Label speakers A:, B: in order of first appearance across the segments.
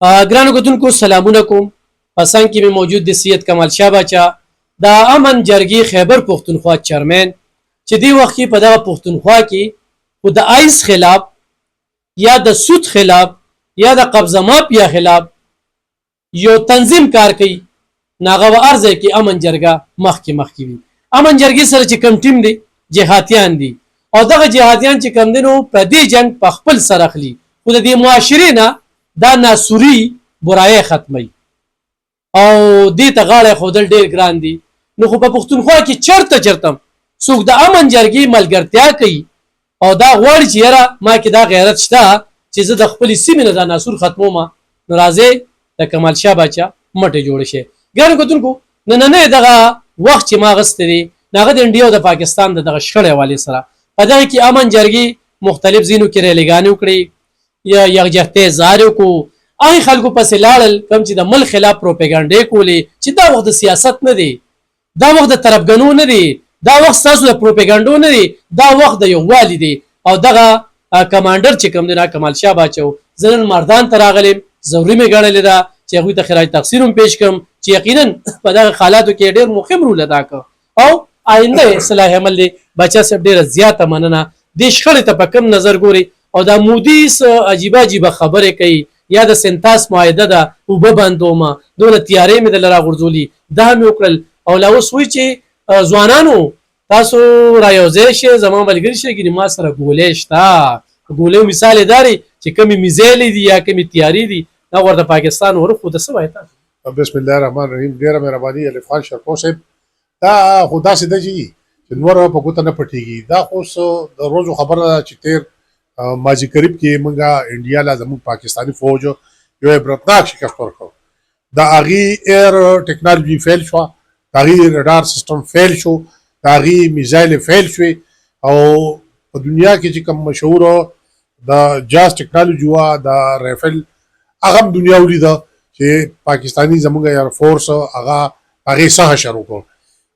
A: ګرانو کتونکو سلامونه کوم. پسنګ کې مې موجود دی سید کمال شاه باچا د امن جرګې خیبر پښتونخوا چیرمن چې دی وخت کې په دغه پښتونخوا کې خو د آیس خلاف یا د سود خلاف یا د قبضه مافیا خلاف یو تنظیم کار کوي. ناغه و ارزه کې امن جرګه مخکې وي. امن جرګې سره چې کم ټیم دی جهاتیان دي او دغه جهاتیان چې کم دي نو په دې جنگ په خپل سر اخلي خو د دې معاشرې نه دا ناسوري برایه ختمي او دې ته غاړه خودل ډیر ګران دي. نو خو په پښتونخوا کې چرته څوک د امن جرګې ملګرتیا کوي او دا غواړي چې یاره ما کې دا غیرت شته چې زه د خپل سیمې نه دا ناسور ختموم، نو راځي د کمال شاه باچا مټه جوړ شي. ګرانو کتونکو نه دغه وخت چې ما غست دي ناغه د انډیا او د پاکستان دغه شخړې والي سره په دغه کې امن جرګې مختلف زینو کې ریلیګانې وکړي یا یکجهته زارو کو اي خلکو پسې لاړل کم چې د ملک خلاف پروپاګاندا کولې چې دا وخت د سیاست نه دی، دا وخت د طرفګنو نه دی، دا وخت تاسو د پروپاګاندا نه دی، دا وخت د یو والی دی. او دغه کمانډر چې کوم دی کمال شاه باچو زنن مردان تراغلم ضروري مې ګڼلې ده چې هغه ته خراج تقصیر هم پیش کوم چې یقینا په دغه حالاتو کې ډېر مهم رول ادا کړ او آینده اصلاح عمل دی. بچا صاحب ډېر زیاته مننه د شخړې ته په کم نظر ګوري او دا مودي عجیبه خبره کوي یا د سنتاس معاهده ده او به بندومه دونه تیارې مې د لرا غرزولي دا مې وکړل او لا اوس وی چې ځوانانو تاسو را یوځای شئ زما ملګری شئ کې ما سره ګولې شته ګولې مثال داري چې کمی میزایل دي یا کمی تیاری دي دا ورته پاکستان ورخو د څه وایته.
B: بسم الله الرحمن الرحیم. ډیره مهرباني الف خان شرپو صاحب دا خدا سي د جی نور په کوته نه پټيږي دا اوس د روزو خبره چې تیر ماجی قریب کې منګه انډیا لازم پاکستانی فوج یو عبرتناک شکست ورکړ. دا اغي ایر ټیکنالوژي فیل شو، اغي رډار سیستم فیل شو، اغي میزایل فیل شو او په دنیا کې چې کوم مشهور د جاز ټیکنالوژي وا د رایفل هغه دنیا ولیدا چې پاکستانی زموږ ایر فورس هغه سه شروع کړ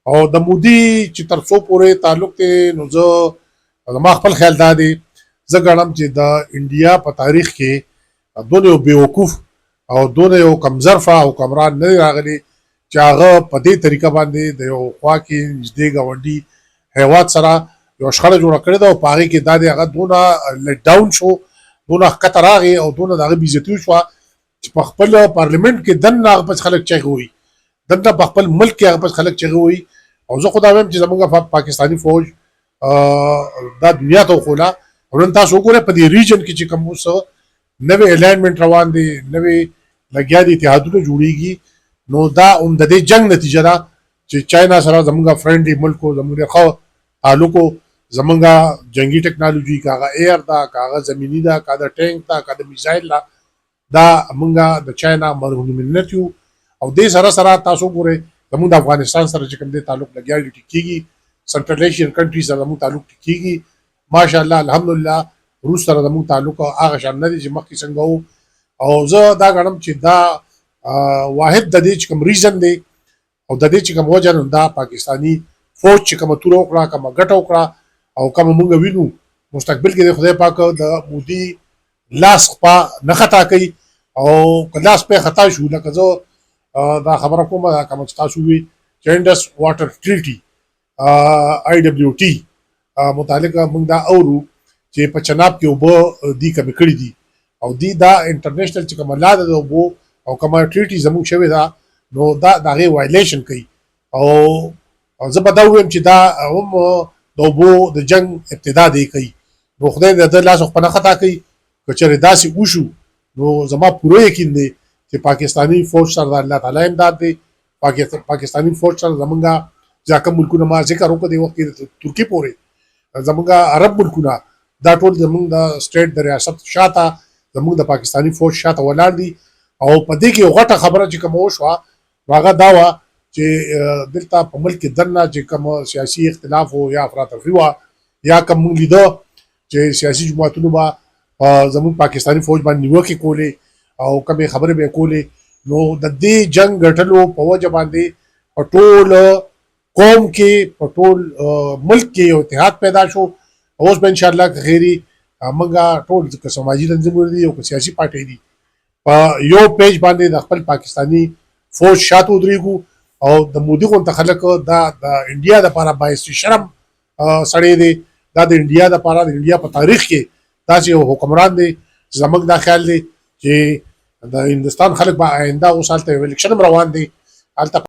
B: او د مودي چې تر څو پورې تعلق ته نو زه ما خپل خیال دادي زه ګڼم چې د انډیا په تاریخ کې دونه یو بیوقوف او دونه یو کمزرفه او کمران نه راغلي چې هغه په دې طریقه باندې د یو خوا کې نږدې ګاونډي هیواد سره یو شخړه جوړه کړې ده او په هغې کې دا دی هغه دونه لیټ ډاون شو، دونه ښکته راغی او دونه د هغه بېعزتي شوه چې په خپل پارلیمنټ کې دننه هغه پس خلک چغې وایي، دننه په خپل ملک کې هغه پس خلک چغې وایي. او زه خو دا وایم چې زموږ پاکستاني فوج دا دنیا ته وښوله او نن تاسو وګورئ په دې ریجن کې چې کوم اوس نوې الاینمنټ روان دی، نوې لګیا دي اتحادونه جوړیږي، نو دا هم د دې جنګ نتیجه ده چې چاینا سره زموږ فرینډلی ملکو زموږ ښه تعلقو زموږ جنگي ټیکنالوژي که هغه ایر ده که هغه زمیني ده که د ټینک ده که د میزایل ده دا موږ د چاینا مرهون منت یو او دې سره تاسو ګورئ زموږ د افغانستان سره چې کوم دې تعلق لګیا دی ټیکيږي، سنټرل ایشین کنټری سره زموږ تعلق ټیکيږي ماشاءالله الحمدلله. روس سره زموږ تعلق هغه شان نه دی چې مخکې څنګه وو او زه دا ګڼم چې دا واحد د دې چې کوم ریزن دی او د دې چې کوم وجه نو دا پاکستانی فوج چې کوم توره وکړه کوم ګټه وکړه او کوم موږ وینو مستقبل کې د خدای پاک د مودي لاس په نه خطا کوي او کلاس په خطا شو لکه زه دا خبره کومه کوم چې تاسو وی چینډس واټر ټریټي IWT متعلقه موږ دا اورو چې په چناب کې وبو دی کمی کړی دي او دی دا انټرنیشنل چې کوم لاده د وبو او کوم ټریټي زموږ شوی دا نو دا دغه وایلیشن کوي او زه به دا وایم چې دا هم د وبو د جنگ ابتدا دی کوي نو خدای دې د لاس په نه خطا کوي که چېرې داسې وشو نو زما پوره یقین دی چې پاکستانی فوج سره د الله تعالی امداد دی. پاکستانی فوج سره زمونږ ځکه ملکونه ما ذکر وکړ دی وخت کې ترکی پورې زمونږ عرب ملکونه دا ټول زمونږ د سټیټ د ریاست شاته زمونږ د پاکستانی فوج شاته ولاړ دي او په دې کې غټه خبره چې کوم وشوه هغه دا وه چې دلته په ملک کې دننه چې کوم سیاسي اختلاف و یا افراطرفي وه یا کوم موږ لیده چې سیاسي جماعتونو به زمونږ پاکستانی فوج باندې نیوکې کولې او کومې خبرې به کولې نو د دې جنگ ګټلو په وجه باندې په ټول قوم کې په ټول ملک کې یو اتحاد پیدا شو. اوس به انشاءالله که خیري موږ ټول که سماجي تنظیمونه دي او که سیاسي پارټۍ دي په یو پیج باندې د خپل پاکستانی فوج شاته ودرېږو او د مودي غونته خلک دا د انډیا دپاره باعث شرم سړی دی دا د انډیا دپاره د انډیا په تاریخ کې داسې یو حکمران دی چې زموږ دا خیال دی چې د هندوستان خلک به آینده اوس هلته یو الیکشن هم روان دی هلته